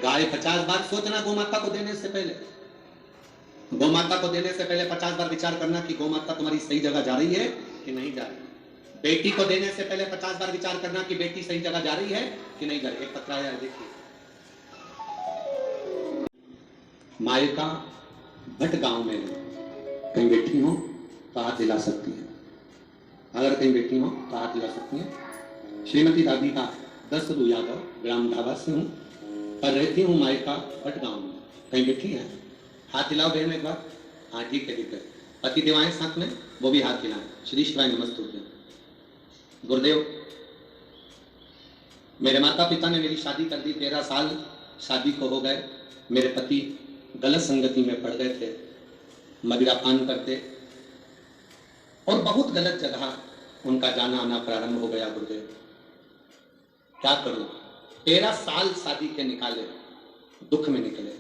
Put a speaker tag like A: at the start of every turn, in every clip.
A: गाय 50 बार सोचना गोमाता को देने से पहले, गोमाता को देने से पहले 50 बार विचार करना कि गोमाता तुम्हारी सही जगह जा रही है कि नहीं जा रही। बेटी को देने से पहले 50 बार विचार करना कि बेटी सही जगह जा रही है कि नहीं जा रही। एक पत्र आया, देखिए। मायका भट गांव में कहीं बैठी हो तो हाथ दिला सकती है, अगर कहीं बैठी हो तो हाथ दिला सकती है। श्रीमती राधिका दसरू यादव, ग्राम ढाबा से हूँ, पर रहती हूँ मायका भट गांव में, कहीं बैठी है, हाथ दिलाओ बहन एक बार। हाँ ठीक है ठीक है। पति देव आए साथ में, वो भी हाथ दिलाएं। श्री शिवाय नमस्तुभ्यम। गुरुदेव, मेरे माता पिता ने मेरी शादी कर दी, 13 साल शादी को हो गए। मेरे पति गलत संगति में पड़ गए थे, मदिरा पान करते और बहुत गलत जगह उनका जाना आना प्रारंभ हो गया। गुरुदेव क्या करूं, 13 साल शादी के निकाले, दुख में निकले।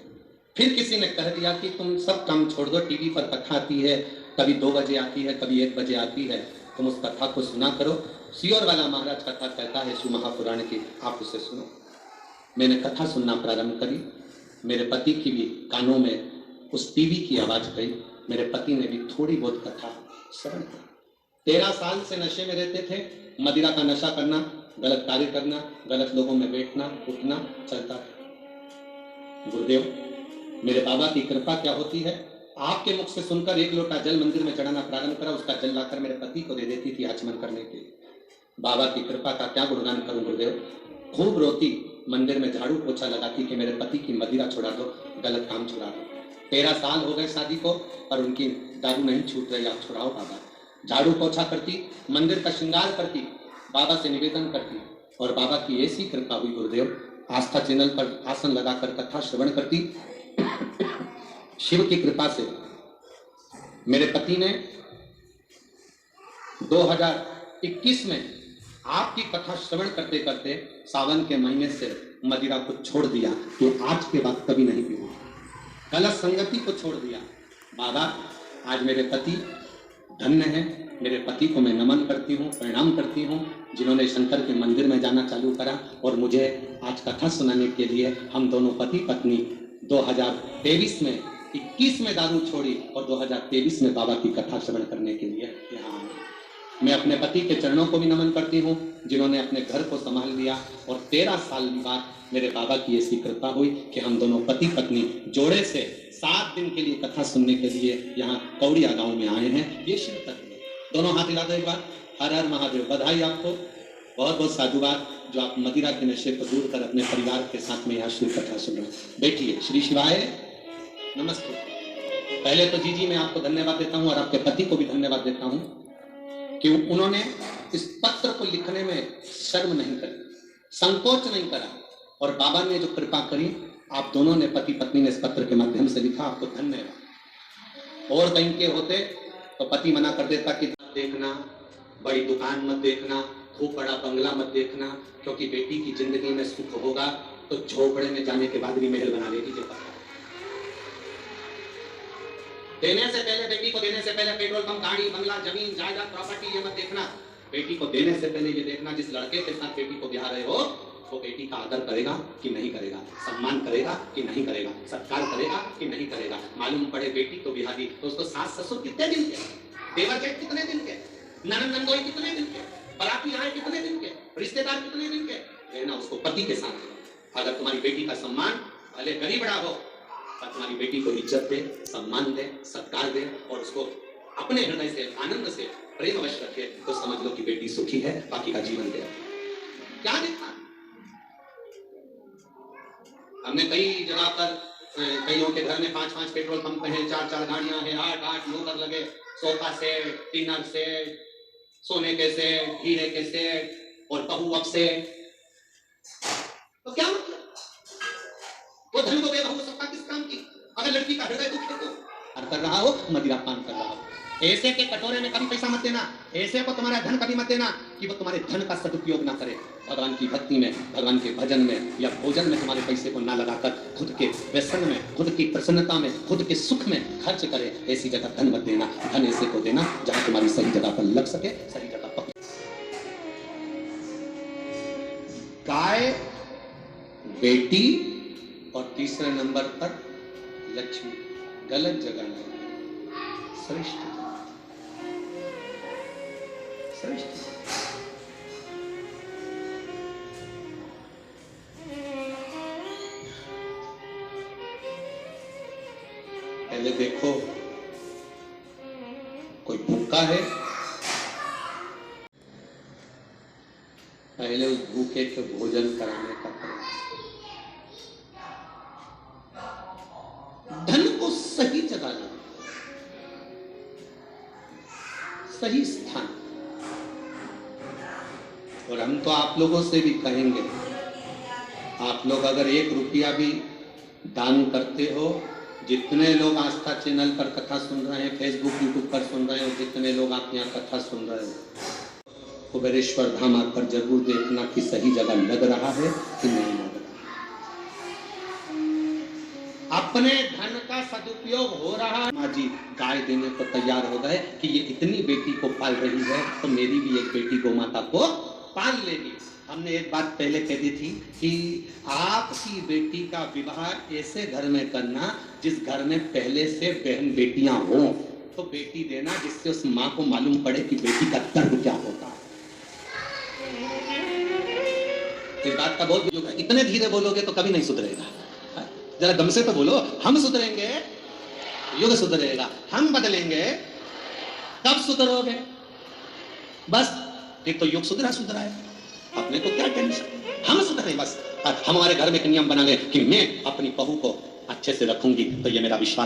A: फिर किसी ने कह दिया कि तुम सब काम छोड़ दो, टीवी पर कथा आती है, कभी 2 बजे आती है, कभी 1 बजे आती है, तुम उस कथा को सुना करो। सियोर वाला महाराज कथा कहता है शिव महापुराण की, आप उसे सुनो। मैंने कथा सुनना प्रारंभ करी, मेरे पति की भी कानों में उस टीवी की आवाज गई, मेरे पति ने भी थोड़ी बहुत कथा श्रवण की। 13 साल से नशे में रहते थे, मदिरा का नशा करना, गलत कार्य करना, गलत लोगों में बैठना उठना चलता था। गुरुदेव, मेरे बाबा की कृपा क्या होती है, आपके मुख से सुनकर 1 लोटा जल मंदिर में चढ़ाना प्रारंभ करा, उसका जल लाकर मेरे पति को दे देती थी आचमन करने के लिए। बाबा की कृपा का क्या गुणगान करूं गुरुदेव। खूब रोती, मंदिर में झाड़ू पोछा लगाती कि मेरे पति की मदिरा छुड़ा दो, गलत काम छुड़ा दो। 13 साल हो गए शादी को और उनकी दारू नहीं छूट रही, आप छुड़ाओ बाबा। झाड़ू पोछा करती, मंदिर का श्रृंगार करती, बाबा से निवेदन करती, और बाबा की ऐसी कृपा हुई गुरुदेव, आस्था चैनल पर आसन लगाकर कथा श्रवण करती। शिव की कृपा से मेरे पति ने 2021 में आपकी कथा श्रवण करते करते सावन के महीने से मदिरा को छोड़ दिया कि आज के बाद कभी नहीं पीऊंगा, गलत संगति को छोड़ दिया। बाबा, आज मेरे पति धन्य है, मेरे पति को मैं नमन करती हूँ, प्रणाम करती हूँ, जिन्होंने शंकर के मंदिर में जाना चालू करा और मुझे आज कथा सुनाने के लिए। हम दोनों पति पत्नी 2023 में 21 में दारू छोड़ी और 2023 में बाबा की कथा श्रवण करने के लिए यहाँ आए। मैं अपने पति के चरणों को भी नमन करती हूँ, जिन्होंने अपने घर को संभाल लिया, और 13 साल बाद मेरे बाबा की ऐसी कृपा हुई कि हम दोनों पति पत्नी जोड़े से 7 दिन के लिए कथा सुनने के लिए यहाँ कौड़िया गांव में आए हैं। ये शिव तत्व, दोनों हाथ हिला दो एक बार। हर हर महादेव। बधाई आपको, बहुत बहुत साधुवाद जो आप मदिरा के नशे को दूर कर अपने परिवार के साथ में यहाँ शिव कथा सुन रहे हैं। बैठिए। श्री शिवाय नमस्ते। पहले तो जी मैं आपको धन्यवाद देता हूँ और आपके पति को भी धन्यवाद देता हूँ कि उन्होंने इस पत्र को लिखने में शर्म नहीं करी, संकोच नहीं करा, और बाबा ने जो कृपा करी, आप दोनों ने पति पत्नी ने इस पत्र के माध्यम से लिखा, आपको धन्यवाद। और कहीं के होते तो पति मना कर देता कि देखना, बड़ी दुकान मत देखना, खूब बड़ा बंगला मत देखना, क्योंकि बेटी की जिंदगी में सुख होगा तो झोपड़े में जाने के बाद भी महल बना लेगी। जो देने से पहले, बेटी को देने से पहले पेट्रोल पंप, गाड़ी, बंगला, जमीन, जायदाद, प्रॉपर्टी ये मत देखना। बेटी को देने से पहले ये देखना, जिस लड़के के साथ बेटी को ब्याह रहे हो वो बेटी का आदर करेगा कि नहीं करेगा, सम्मान करेगा कि नहीं करेगा, सत्कार करेगा कि नहीं करेगा। मालूम पड़े बेटी को ब्याह दी तो उसको सास ससुर कितने दिन के, देवर जेठ कितने दिन के, ननद नंदोई कितने दिन के, बाराती आए कितने दिन के, रिश्तेदार कितने दिन के, रहना उसको पति के साथ। अगर तुम्हारी बेटी का सम्मान भले गरीब बड़ा हो, पर तुम्हारी बेटी को इज्जत दे, सम्मान दे, सत्कार दे, और उसको अपने हृदय से, आनंद से, प्रेम अवश्य रखे, तो समझ लो कि बेटी सुखी है, बाकी का जीवन दे। क्या देखा हमने कई जगह पर, कईयों के घर में 5-5 पेट्रोल पंप हैं, 4-4 गाड़ियां हैं, 8-8 नौकर लगे, सोफा सेट, डिनर सेट, सोने के सेट, हीरे के सेट, और बहू अब से। तो क्या मतलब, वो धन को बेबहू सबका किस काम की। अगर लड़की का हृदय दुख है तो कर रहा हो, मदिरा पान कर रहा हो, ऐसे के कटोरे में कभी पैसा मत देना, ऐसे को तुम्हारा धन कभी मत देना कि वो तुम्हारे धन का सदुपयोग ना करे। भगवान की भक्ति में, भगवान के भजन में या भोजन में तुम्हारे पैसे को ना लगाकर खुद के व्यसन में, खुद की प्रसन्नता में, खुद के सुख में खर्च करे। ऐसी जगह धन मत देना। धन ऐसे को देना जहां तुम्हारी सही जगह पर लग सके, सही जगह पर। गाय, बेटी तीसरे नंबर पर लक्ष्मी, गलत जगह नहीं, श्रेष्ठ श्रेष्ठ। पहले देखो कोई भूखा है, पहले उस भूखे को भोजन कराने का प्रयास। धन को सही जगह लाओ, सही स्थान। और हम तो आप लोगों से भी कहेंगे, आप लोग अगर 1 रुपया भी दान करते हो, जितने लोग आस्था चैनल पर कथा सुन रहे हैं, फेसबुक यूट्यूब पर सुन रहे हो, जितने लोग आप यहाँ कथा सुन रहे हो, कुबेरेश्वर धाम आकर जरूर देखना कि सही जगह लग रहा है कि नहीं लग रहा। अपने धन का सदुपयोग हो रहा है। माँ जी गाय देने को तैयार हो गए कि ये इतनी बेटी को पाल रही है तो मेरी भी एक बेटी गौ माता को पाल लेगी। हमने एक बात पहले कह दी थी कि आपकी बेटी का विवाह ऐसे घर में करना जिस घर में पहले से बहन बेटियां हो, तो बेटी देना जिससे उस माँ को मालूम पड़े कि बेटी का दर्द क्या होता है। इस बात का बहुत उपयोग है। इतने धीरे बोलोगे तो कभी नहीं सुधरेगा, जरा गम से तो बोलो। हम सुधरेंगे, युग सुधरेगा, हम बदलेंगे, कब सुधरोगे? बस एक तो युग सुधरा है, अपने को क्या टेंशन, हम सुधरे बस। हमारे घर में एक नियम बना ले कि मैं अपनी बहू को अच्छे से रखूंगी, तो ये मेरा विश्वास